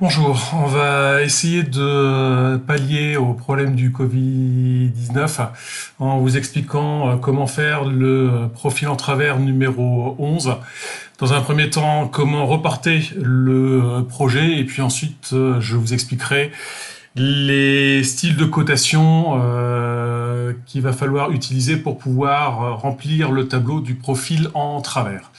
Bonjour, on va essayer de pallier au problème du Covid-19 en vous expliquant comment faire le profil en travers numéro 11. Dans un premier temps, comment reporter le projet et puis ensuite je vous expliquerai les styles de cotation qu'il va falloir utiliser pour pouvoir remplir le tableau du profil en travers.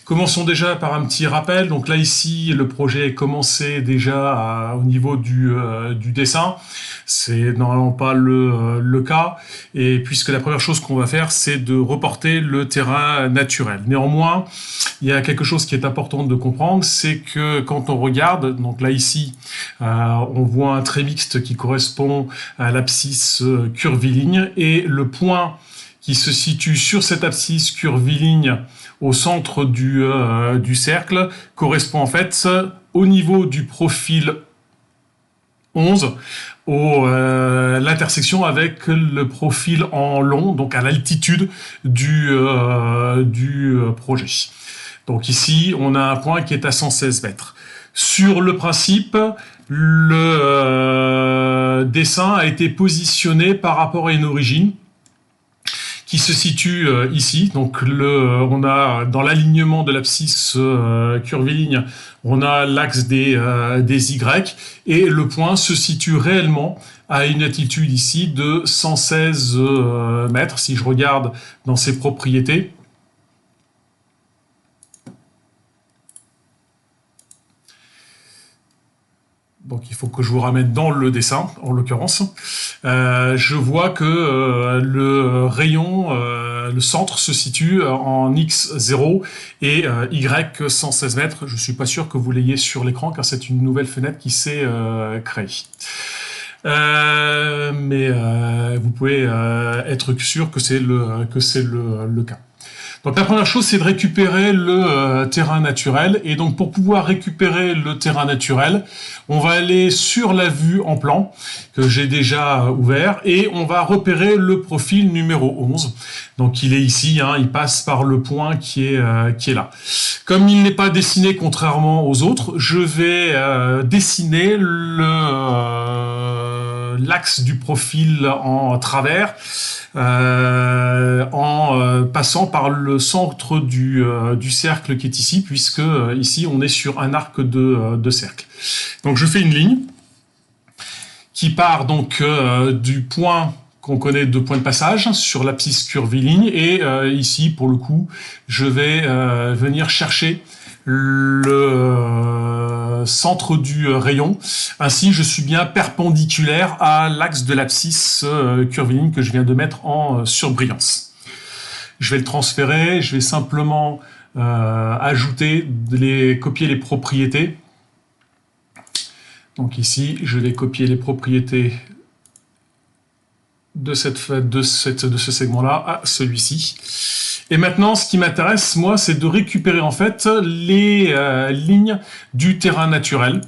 Commençons déjà par un petit rappel. Donc là ici, le projet est commencé déjà au niveau du dessin. C'est normalement pas le cas. Et puisque la première chose qu'on va faire, c'est de reporter le terrain naturel. Néanmoins, il y a quelque chose qui est important de comprendre, c'est que quand on regarde, donc là ici, on voit un trait mixte qui correspond à l'abscisse curviligne et le point qui se situe sur cette abscisse curviligne au centre du cercle correspond en fait au niveau du profil 11 l'intersection avec le profil en long, donc à l'altitude du projet. Donc ici, on a un point qui est à 116 mètres. Sur le principe, le dessin a été positionné par rapport à une origine qui se situe ici. Donc on a dans l'alignement de l'abscisse curviligne, on a l'axe des Y et le point se situe réellement à une altitude ici de 116 mètres. Si je regarde dans ses propriétés, donc il faut que je vous ramène dans le dessin, en l'occurrence. Je vois que le rayon, le centre se situe en X0 et Y 116 mètres. Je ne suis pas sûr que vous l'ayez sur l'écran car c'est une nouvelle fenêtre qui s'est créée. Mais vous pouvez être sûr que c'est le cas. Donc la première chose, c'est de récupérer le terrain naturel. Et donc pour pouvoir récupérer le terrain naturel, on va aller sur la vue en plan que j'ai déjà ouvert et on va repérer le profil numéro 11. Donc il est ici, hein, il passe par le point qui est là. Comme il n'est pas dessiné contrairement aux autres, je vais dessiner l'axe du profil en travers en passant par le centre du cercle qui est ici, puisque ici on est sur un arc de cercle. Donc je fais une ligne qui part donc du point qu'on connaît de point de passage sur l'abscisse curviligne et ici pour le coup je vais venir chercher le centre du rayon. Ainsi, je suis bien perpendiculaire à l'axe de l'abscisse curviligne que je viens de mettre en surbrillance. Je vais le transférer, je vais simplement ajouter, copier les propriétés. Donc ici, je vais copier les propriétés de ce segment-là à celui-ci. Et maintenant, ce qui m'intéresse, moi, c'est de récupérer en fait les lignes du terrain naturel.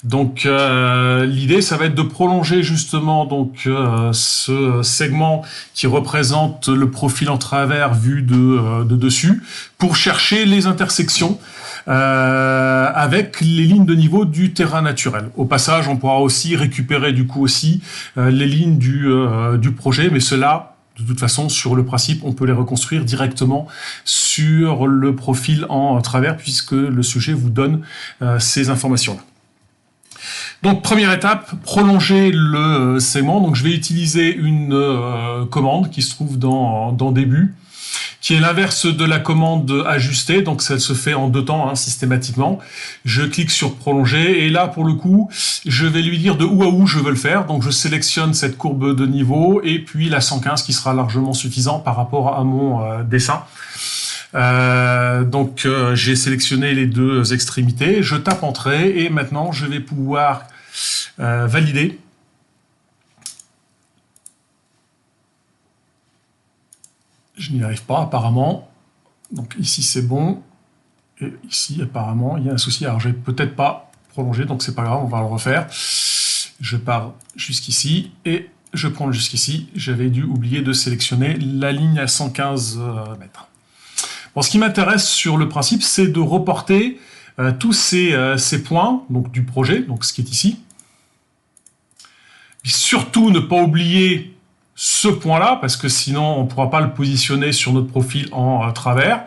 Donc l'idée, ça va être de prolonger justement donc ce segment qui représente le profil en travers vu de dessus pour chercher les intersections avec les lignes de niveau du terrain naturel. Au passage, on pourra aussi récupérer du coup aussi les lignes du projet, mais cela, de toute façon, sur le principe, on peut les reconstruire directement sur le profil en travers puisque le sujet vous donne ces informations-là. Donc première étape, prolonger le segment. Donc je vais utiliser une commande qui se trouve dans début, qui est l'inverse de la commande ajuster, donc ça se fait en deux temps systématiquement. Je clique sur prolonger et là pour le coup je vais lui dire de où à où je veux le faire, donc je sélectionne cette courbe de niveau et puis la 115 qui sera largement suffisant par rapport à mon dessin. Donc j'ai sélectionné les deux extrémités, je tape entrée et maintenant je vais pouvoir valider. Je n'y arrive pas apparemment, donc ici c'est bon, et ici apparemment il y a un souci, alors je vais peut-être pas prolonger, donc c'est pas grave, on va le refaire. Je pars jusqu'ici, et je prends jusqu'ici, j'avais dû oublier de sélectionner la ligne à 115 mètres. Bon, ce qui m'intéresse sur le principe, c'est de reporter tous ces points donc du projet, donc ce qui est ici. Et surtout, ne pas oublier ce point-là, parce que sinon, on ne pourra pas le positionner sur notre profil en travers.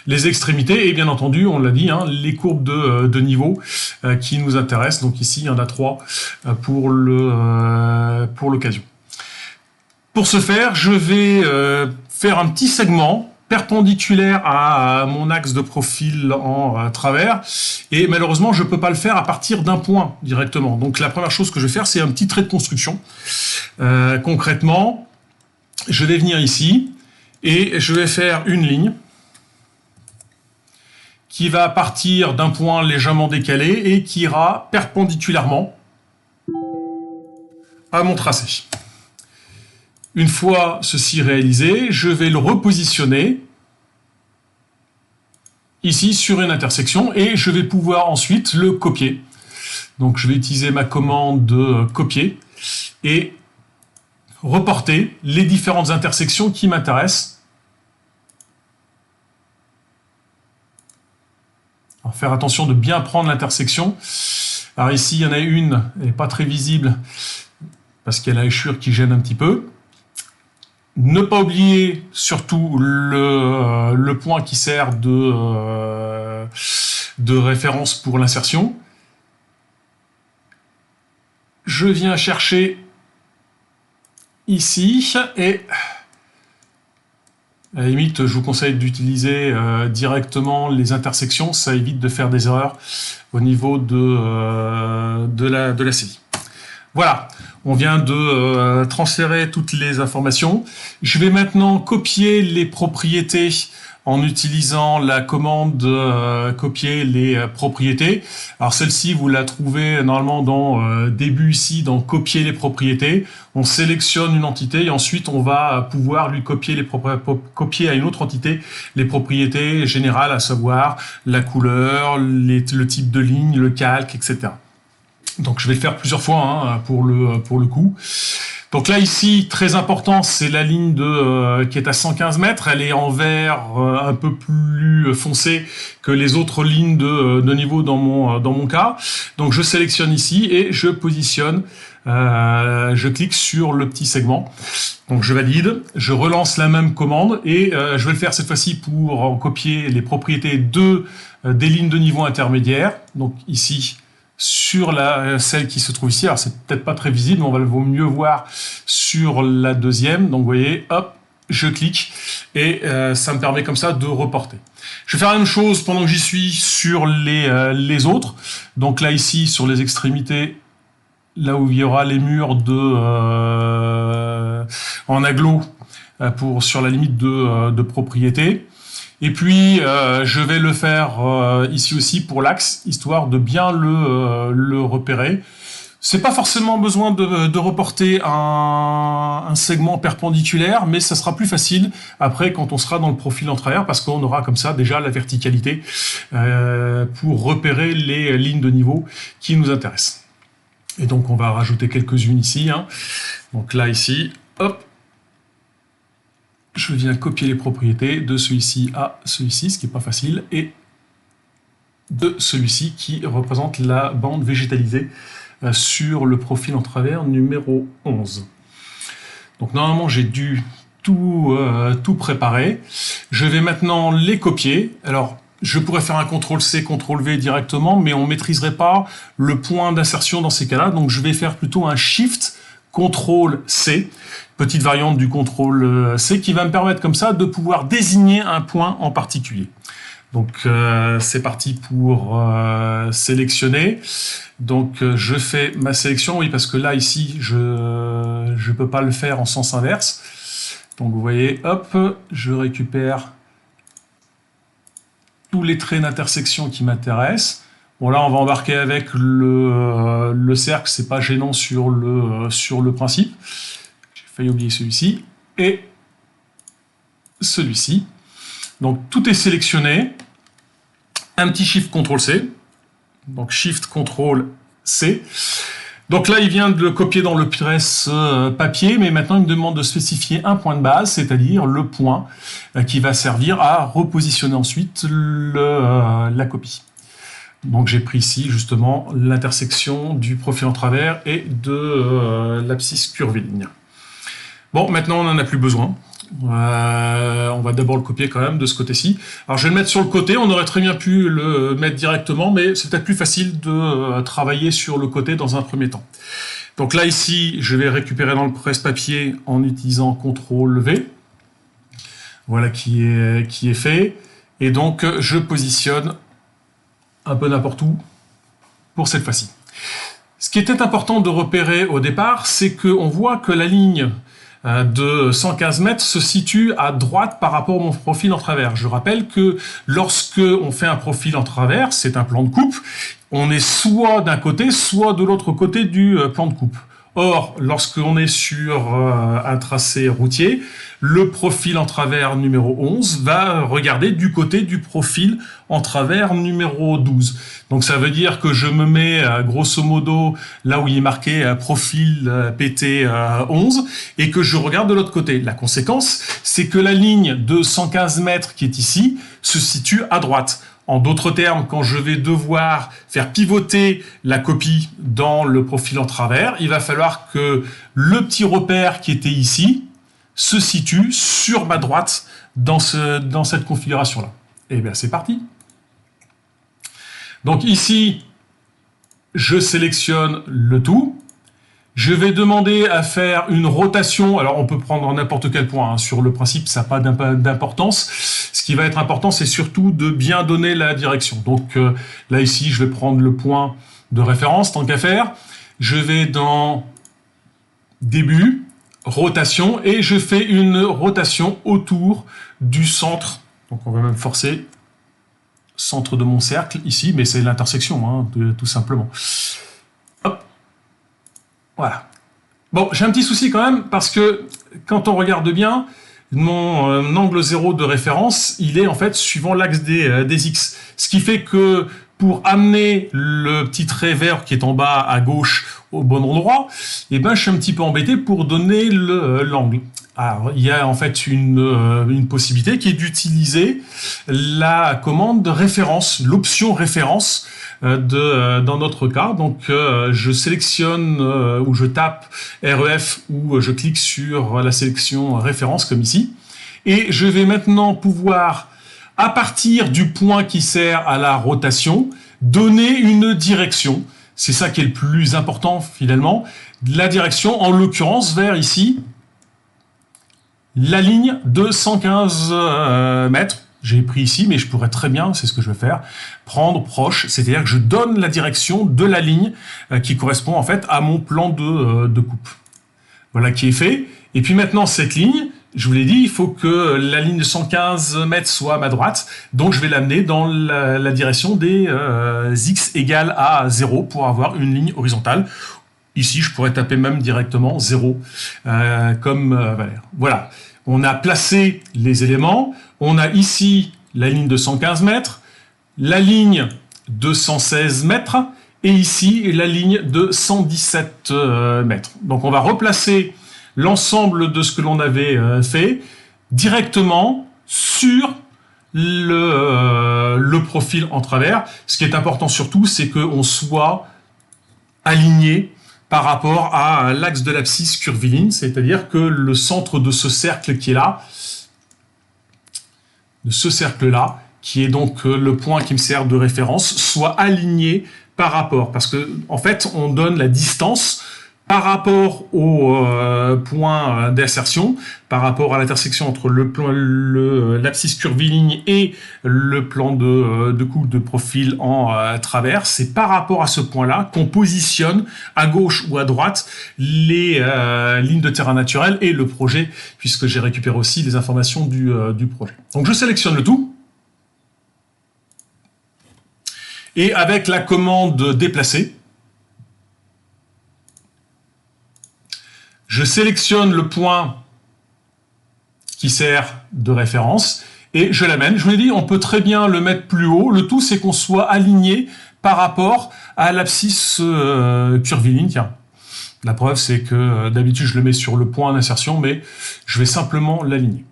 Les extrémités et bien entendu, on l'a dit, hein, les courbes de niveau qui nous intéressent. Donc ici, il y en a 3 pour l'occasion. Pour ce faire, je vais faire un petit segment perpendiculaire à mon axe de profil en travers, et malheureusement je ne peux pas le faire à partir d'un point directement. Donc la première chose que je vais faire, c'est un petit trait de construction. Concrètement, je vais venir ici et je vais faire une ligne qui va partir d'un point légèrement décalé et qui ira perpendiculairement à mon tracé. Une fois ceci réalisé, je vais le repositionner ici sur une intersection et je vais pouvoir ensuite le copier. Donc je vais utiliser ma commande de copier et reporter les différentes intersections qui m'intéressent. Alors faire attention de bien prendre l'intersection. Alors ici, il y en a une, elle n'est pas très visible parce qu'il y a la hachure qui gêne un petit peu. Ne pas oublier surtout le point qui sert de référence pour l'insertion. Je viens chercher ici et à la limite, je vous conseille d'utiliser directement les intersections, ça évite de faire des erreurs au niveau de la CI. Voilà, on vient de transférer toutes les informations. Je vais maintenant copier les propriétés en utilisant la commande copier les propriétés. Alors celle-ci, vous la trouvez normalement dans début ici, dans copier les propriétés. On sélectionne une entité et ensuite on va pouvoir lui copier à une autre entité les propriétés générales, à savoir la couleur, le type de ligne, le calque, etc. Donc je vais le faire plusieurs fois hein, pour le coup. Donc là ici, très important, c'est la ligne qui est à 115 mètres. Elle est en vert un peu plus foncé que les autres lignes de niveau dans mon cas. Donc je sélectionne ici et je positionne, je clique sur le petit segment. Donc je valide, je relance la même commande et je vais le faire cette fois-ci pour copier les propriétés des lignes de niveau intermédiaire. Donc ici, sur celle qui se trouve ici, alors c'est peut-être pas très visible, mais on va le vaut mieux voir sur la deuxième. Donc vous voyez, hop, je clique et ça me permet comme ça de reporter. Je vais faire la même chose pendant que j'y suis sur les autres. Donc là ici, sur les extrémités, là où il y aura les murs en aglo sur la limite de propriété. Et puis, je vais le faire ici aussi pour l'axe, histoire de bien le repérer. C'est pas forcément besoin de reporter un segment perpendiculaire, mais ça sera plus facile après quand on sera dans le profil en travers, parce qu'on aura comme ça déjà la verticalité pour repérer les lignes de niveau qui nous intéressent. Et donc, on va rajouter quelques-unes ici. Hein. Donc là, ici, hop. Je viens copier les propriétés de celui-ci à celui-ci, ce qui n'est pas facile, et de celui-ci qui représente la bande végétalisée sur le profil en travers numéro 11. Donc normalement j'ai dû tout préparer. Je vais maintenant les copier. Alors je pourrais faire un CTRL-C, CTRL-V directement, mais on ne maîtriserait pas le point d'insertion dans ces cas-là, donc je vais faire plutôt un Shift, CTRL-C, petite variante du CTRL-C qui va me permettre comme ça de pouvoir désigner un point en particulier. Donc c'est parti pour sélectionner. Donc je fais ma sélection, oui parce que là ici je peux pas le faire en sens inverse. Donc vous voyez, hop, je récupère tous les traits d'intersection qui m'intéressent. Bon là on va embarquer avec le cercle, c'est pas gênant sur le principe. J'ai failli oublier celui-ci et celui-ci. Donc tout est sélectionné. Un petit Shift CTRL-C. Donc Shift CTRL-C. Donc là il vient de le copier dans le presse papier, mais maintenant il me demande de spécifier un point de base, c'est-à-dire le point qui va servir à repositionner ensuite la copie. Donc j'ai pris ici justement l'intersection du profil en travers et de l'abscisse curviligne. Bon, maintenant on n'en a plus besoin. On va d'abord le copier quand même de ce côté-ci. Alors je vais le mettre sur le côté, on aurait très bien pu le mettre directement, mais c'est peut-être plus facile de travailler sur le côté dans un premier temps. Donc là ici, je vais récupérer dans le presse-papier en utilisant CTRL-V. Voilà qui est fait. Et donc je positionne un peu n'importe où pour cette fois-ci. Ce qui était important de repérer au départ, c'est qu'on voit que la ligne de 115 mètres se situe à droite par rapport à mon profil en travers. Je rappelle que lorsque on fait un profil en travers, c'est un plan de coupe, on est soit d'un côté, soit de l'autre côté du plan de coupe. Or, lorsqu'on est sur un tracé routier, le profil en travers numéro 11 va regarder du côté du profil en travers numéro 12. Donc ça veut dire que je me mets grosso modo là où il est marqué profil PT 11 et que je regarde de l'autre côté. La conséquence, c'est que la ligne de 115 mètres qui est ici se situe à droite. En d'autres termes, quand je vais devoir faire pivoter la copie dans le profil en travers, il va falloir que le petit repère qui était ici se situe sur ma droite dans cette configuration-là. Et bien c'est parti. Donc ici, je sélectionne le tout. Je vais demander à faire une rotation. Alors, on peut prendre n'importe quel point. Hein. Sur le principe, ça n'a pas d'importance. Ce qui va être important, c'est surtout de bien donner la direction. Donc, là, ici, je vais prendre le point de référence, tant qu'à faire. Je vais dans Début, Rotation, et je fais une rotation autour du centre. Donc, on va même forcer centre de mon cercle, ici, mais c'est l'intersection, hein, tout simplement. Voilà. Bon, j'ai un petit souci quand même, parce que quand on regarde bien, mon angle 0 de référence, il est en fait suivant l'axe des X. Ce qui fait que pour amener le petit trait vert qui est en bas à gauche au bon endroit, eh ben, je suis un petit peu embêté pour donner l'angle. Alors, il y a en fait une possibilité qui est d'utiliser la commande de référence, l'option référence dans notre cas. Donc, je sélectionne ou je tape REF ou je clique sur la sélection référence comme ici. Et je vais maintenant pouvoir, à partir du point qui sert à la rotation, donner une direction. C'est ça qui est le plus important finalement. La direction, en l'occurrence, vers ici, la ligne de 115 mètres. J'ai pris ici, mais je pourrais très bien, c'est ce que je vais faire, prendre proche, c'est-à-dire que je donne la direction de la ligne qui correspond en fait à mon plan de coupe. Voilà qui est fait. Et puis maintenant, cette ligne, je vous l'ai dit, il faut que la ligne de 115 mètres soit à ma droite, donc je vais l'amener dans la direction des x égale à 0 pour avoir une ligne horizontale. Ici, je pourrais taper même directement 0 comme valeur. Voilà, on a placé les éléments. On a ici la ligne de 115 mètres, la ligne de 116 mètres et ici la ligne de 117 mètres. Donc on va replacer l'ensemble de ce que l'on avait fait directement sur le profil en travers. Ce qui est important surtout, c'est qu'on soit aligné par rapport à l'axe de l'abscisse curviligne, c'est-à-dire que le centre de ce cercle qui est là, de ce cercle-là, qui est donc le point qui me sert de référence, soit aligné par rapport. Parce que en fait, on donne la distance par rapport au point d'insertion, par rapport à l'intersection entre l'abscisse curviligne et le plan de coupe de profil en travers. C'est par rapport à ce point-là qu'on positionne à gauche ou à droite les lignes de terrain naturel et le projet, puisque j'ai récupéré aussi les informations du projet. Donc je sélectionne le tout. Et avec la commande déplacer, je sélectionne le point qui sert de référence et je l'amène. Je vous l'ai dit, on peut très bien le mettre plus haut. Le tout, c'est qu'on soit aligné par rapport à l'abscisse curviligne. Tiens, la preuve, c'est que d'habitude, je le mets sur le point d'insertion, mais je vais simplement l'aligner.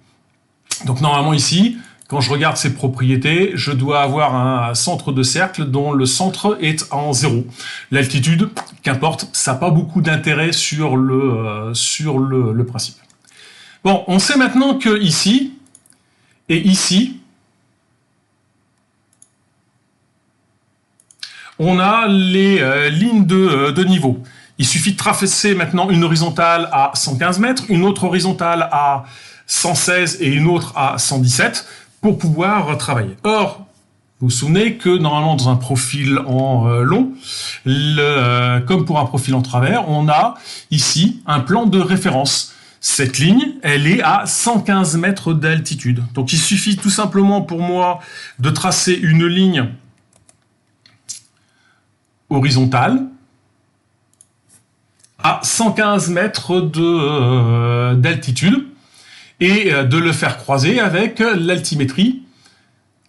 Donc normalement ici, quand je regarde ces propriétés, je dois avoir un centre de cercle dont le centre est en 0. L'altitude, qu'importe, ça n'a pas beaucoup d'intérêt sur le principe. Bon, on sait maintenant que ici et ici, on a les lignes de niveau. Il suffit de tracer maintenant une horizontale à 115 mètres, une autre horizontale à 116 et une autre à 117 pour pouvoir travailler. Or, vous vous souvenez que normalement dans un profil en long, comme pour un profil en travers, on a ici un plan de référence. Cette ligne, elle est à 115 mètres d'altitude. Donc il suffit tout simplement pour moi de tracer une ligne horizontale à 115 mètres d'altitude et de le faire croiser avec l'altimétrie,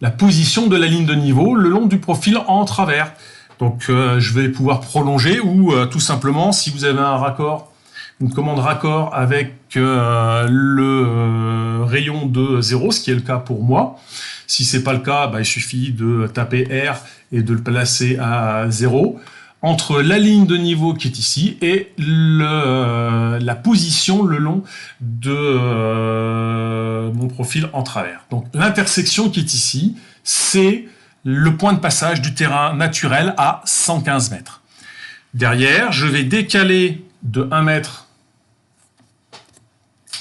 la position de la ligne de niveau le long du profil en travers. Donc je vais pouvoir prolonger ou tout simplement, si vous avez un raccord, une commande raccord avec le rayon de 0, ce qui est le cas pour moi. Si c'est pas le cas, il suffit de taper R et de le placer à 0. Entre la ligne de niveau qui est ici et la position le long de mon profil en travers. Donc l'intersection qui est ici, c'est le point de passage du terrain naturel à 115 mètres. Derrière, je vais décaler de 1 mètre,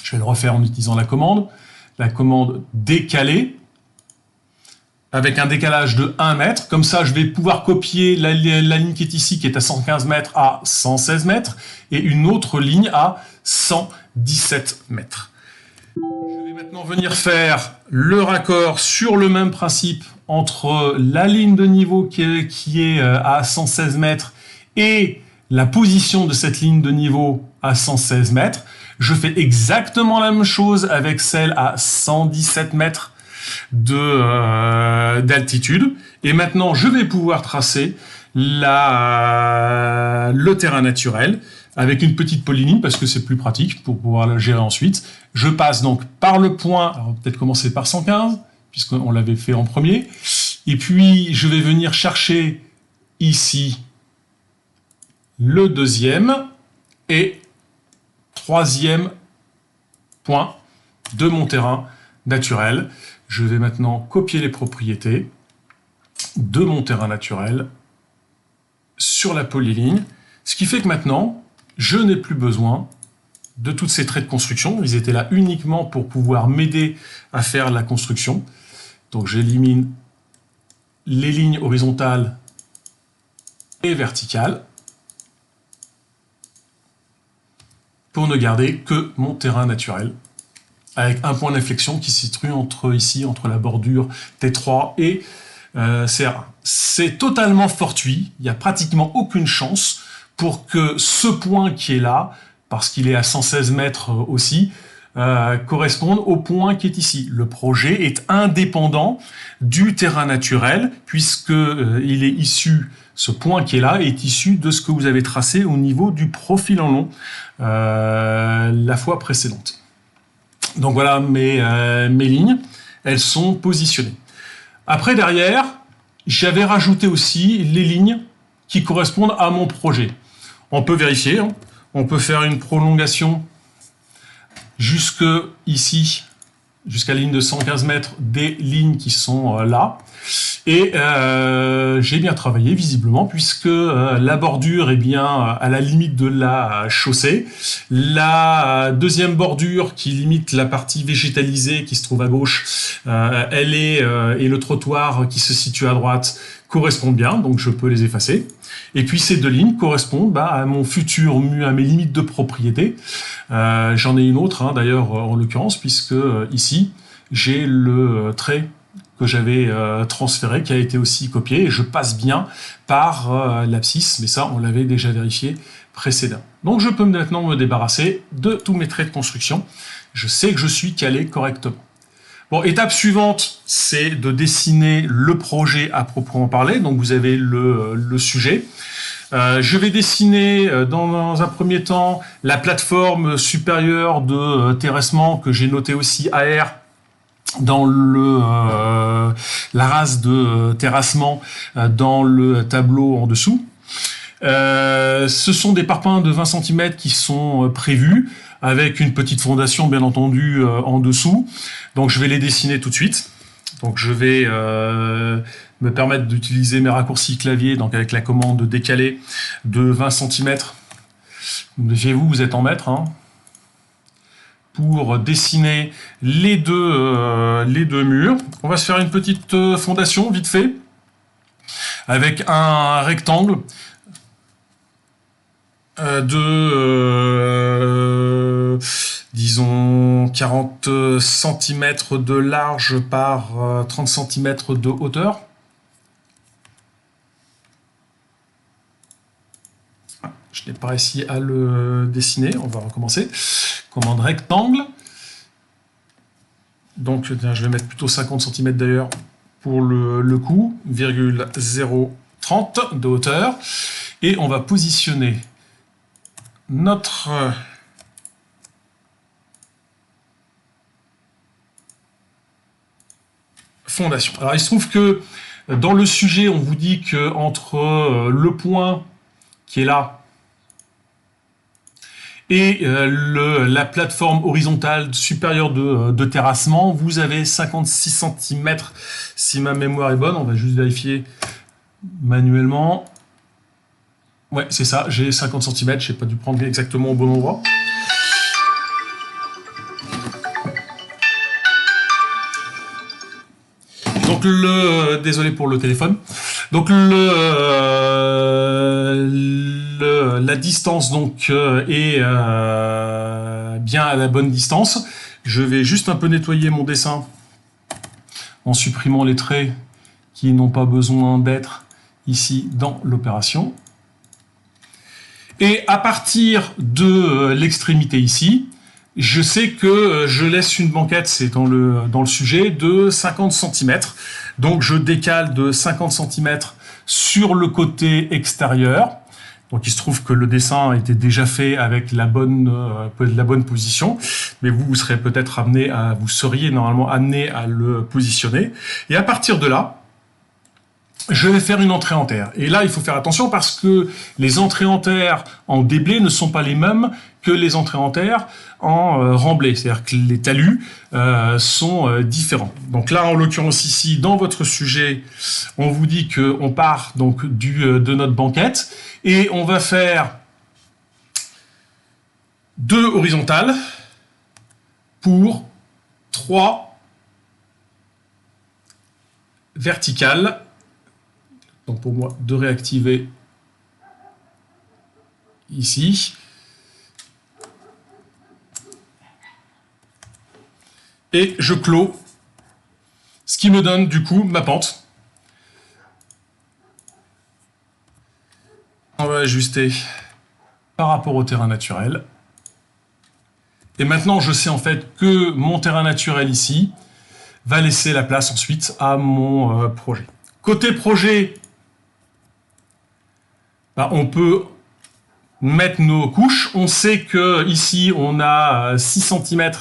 je vais le refaire en utilisant la commande décaler, avec un décalage de 1 mètre. Comme ça, je vais pouvoir copier la ligne qui est ici, qui est à 115 mètres, à 116 mètres, et une autre ligne à 117 mètres. Je vais maintenant venir faire le raccord sur le même principe entre la ligne de niveau qui est à 116 mètres et la position de cette ligne de niveau à 116 mètres. Je fais exactement la même chose avec celle à 117 mètres d'altitude. Et maintenant, je vais pouvoir tracer le terrain naturel avec une petite polyligne parce que c'est plus pratique pour pouvoir le gérer ensuite. Je passe donc par le point, alors peut-être commencer par 115, puisqu'on l'avait fait en premier. Et puis, je vais venir chercher ici le deuxième et troisième point de mon terrain naturel. Je vais maintenant copier les propriétés de mon terrain naturel sur la polyligne, ce qui fait que maintenant, je n'ai plus besoin de tous ces traits de construction. Ils étaient là uniquement pour pouvoir m'aider à faire la construction. Donc j'élimine les lignes horizontales et verticales pour ne garder que mon terrain naturel, avec un point d'inflexion qui se situe entre la bordure T3 et CR1. C'est totalement fortuit, il n'y a pratiquement aucune chance pour que ce point qui est là, parce qu'il est à 116 mètres aussi, corresponde au point qui est ici. Le projet est indépendant du terrain naturel, puisque il est issu, ce point qui est là est issu de ce que vous avez tracé au niveau du profil en long la fois précédente. Donc voilà mes lignes, elles sont positionnées. Après, derrière, j'avais rajouté aussi les lignes qui correspondent à mon projet. On peut vérifier, hein. On peut faire une prolongation jusque ici, jusqu'à la ligne de 115 mètres des lignes qui sont là. Et j'ai bien travaillé visiblement puisque la bordure est bien à la limite de la chaussée. La deuxième bordure qui limite la partie végétalisée qui se trouve à gauche, elle est et le trottoir qui se situe à droite correspondent bien, donc je peux les effacer. Et puis ces deux lignes correspondent à mon futur mu, à mes limites de propriété. J'en ai une autre hein, d'ailleurs en l'occurrence puisque ici j'ai le trait que j'avais transféré, qui a été aussi copié, et je passe bien par l'abscisse, mais ça, on l'avait déjà vérifié précédemment. Donc, je peux maintenant me débarrasser de tous mes traits de construction. Je sais que je suis calé correctement. Bon, étape suivante, c'est de dessiner le projet à proprement parler. Donc, vous avez le sujet. Je vais dessiner dans un premier temps la plateforme supérieure de terrassement que j'ai noté aussi AR dans la race de terrassement dans le tableau en dessous. Ce sont des parpaings de 20 cm qui sont prévus, avec une petite fondation bien entendu en dessous. Donc je vais les dessiner tout de suite. Donc je vais me permettre d'utiliser mes raccourcis clavier, donc avec la commande décaler de 20 cm. Méfiez-vous, vous êtes en mètres, hein, pour dessiner les deux murs. On va se faire une petite fondation vite fait, avec un rectangle disons 40 cm de large par 30 cm de hauteur. Je n'ai pas réussi à le dessiner, on va recommencer. Commande rectangle. Donc je vais mettre plutôt 50 cm d'ailleurs pour le coup, 0,30 de hauteur. Et on va positionner notre fondation. Alors il se trouve que dans le sujet, on vous dit que entre le point qui est là et la plateforme horizontale supérieure de terrassement, vous avez 56 cm si ma mémoire est bonne. On va juste vérifier manuellement. Ouais, c'est ça, j'ai 50 cm, je n'ai pas dû prendre exactement au bon endroit. Donc désolé pour le téléphone. Donc la distance donc est bien à la bonne distance. Je vais juste un peu nettoyer mon dessin en supprimant les traits qui n'ont pas besoin d'être ici dans l'opération. Et à partir de l'extrémité ici, je sais que je laisse une banquette, c'est dans le sujet, de 50 cm. Donc je décale de 50 cm sur le côté extérieur. Donc il se trouve que le dessin était déjà fait avec la bonne position, mais vous serez peut-être vous seriez normalement amené à le positionner. Et à partir de là, je vais faire une entrée en terre. Et là, il faut faire attention parce que les entrées en terre en déblai ne sont pas les mêmes que les entrées en terre en remblai. C'est-à-dire que les talus sont différents. Donc là, en l'occurrence ici, dans votre sujet, on vous dit qu'on part donc de notre banquette et on va faire 2 horizontales pour 3 verticales. Donc pour moi, de réactiver ici. Et je clôt, ce qui me donne du coup ma pente. On va ajuster par rapport au terrain naturel. Et maintenant, je sais en fait que mon terrain naturel ici va laisser la place ensuite à mon projet. Côté projet, on peut mettre nos couches. On sait que ici on a 6 cm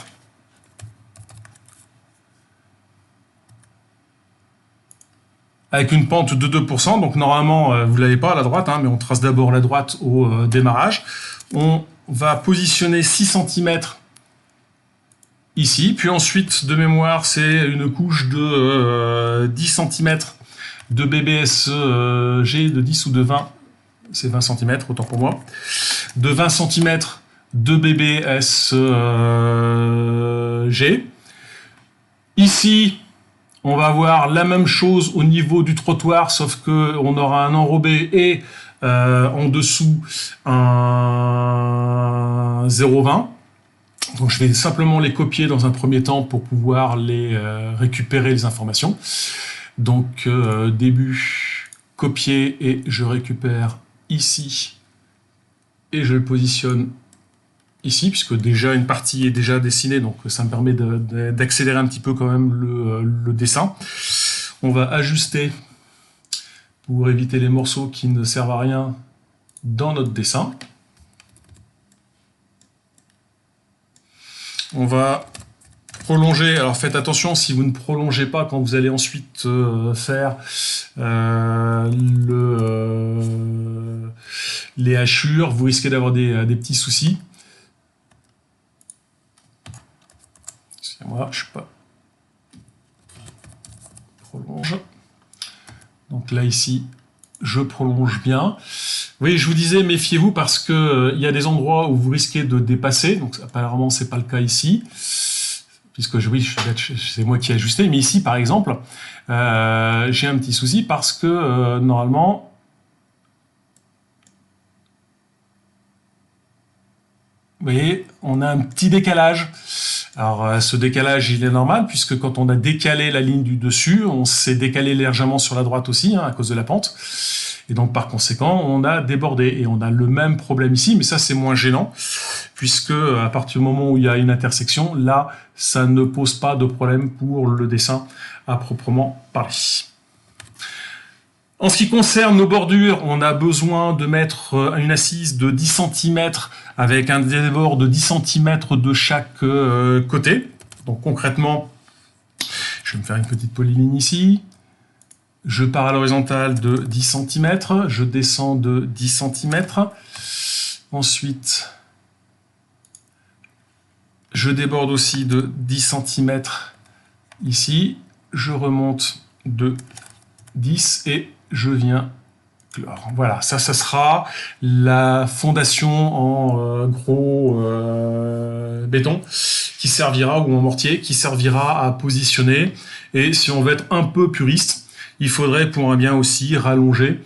avec une pente de 2%. Donc normalement, vous ne l'avez pas à la droite, hein, mais on trace d'abord la droite au démarrage. On va positionner 6 cm ici. Puis ensuite, de mémoire, c'est une couche de 10 cm de BBSG, de 10 ou de 20. C'est 20 cm, autant pour moi. De 20 cm de BBSG. Ici, on va avoir la même chose au niveau du trottoir, sauf qu'on aura un enrobé et en dessous un 0,20. Donc je vais simplement les copier dans un premier temps pour pouvoir les récupérer les informations. Donc début, copier, et je récupère ici et je le positionne ici, puisque déjà une partie est déjà dessinée, donc ça me permet d'accélérer un petit peu quand même le dessin. On va ajuster pour éviter les morceaux qui ne servent à rien dans notre dessin. On va prolonger. Alors faites attention si vous ne prolongez pas quand vous allez ensuite faire les hachures, vous risquez d'avoir des petits soucis. Excusez-moi, je ne suis pas... Prolonge. Donc là, ici, je prolonge bien. Oui, je vous disais, méfiez-vous parce que il y a des endroits où vous risquez de dépasser. Donc apparemment, c'est pas le cas ici. Puisque oui, c'est moi qui ai ajusté. Mais ici, par exemple, j'ai un petit souci parce que normalement... Vous voyez, on a un petit décalage. Alors, ce décalage, il est normal, puisque quand on a décalé la ligne du dessus, on s'est décalé légèrement sur la droite aussi, hein, à cause de la pente. Et donc, par conséquent, on a débordé. Et on a le même problème ici, mais ça, c'est moins gênant, puisque à partir du moment où il y a une intersection, là, ça ne pose pas de problème pour le dessin à proprement parler. En ce qui concerne nos bordures, on a besoin de mettre une assise de 10 cm avec un débord de 10 cm de chaque côté. Donc concrètement, je vais me faire une petite polyligne ici. Je pars à l'horizontale de 10 cm, je descends de 10 cm. Ensuite, je déborde aussi de 10 cm ici. Je remonte de 10 et je viens clore. Voilà, ça sera la fondation en gros béton qui servira, ou en mortier, qui servira à positionner. Et si on veut être un peu puriste, il faudrait pour un bien aussi rallonger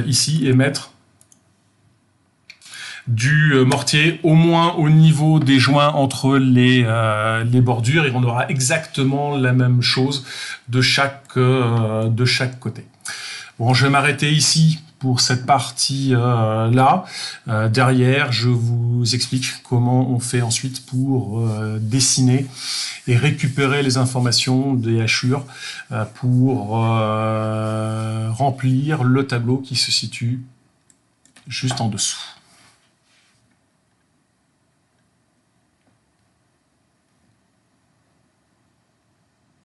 ici et mettre du mortier au moins au niveau des joints entre les bordures, et on aura exactement la même chose de chaque côté. Bon, je vais m'arrêter ici pour cette partie-là. Derrière, je vous explique comment on fait ensuite pour dessiner et récupérer les informations des hachures pour remplir le tableau qui se situe juste en dessous.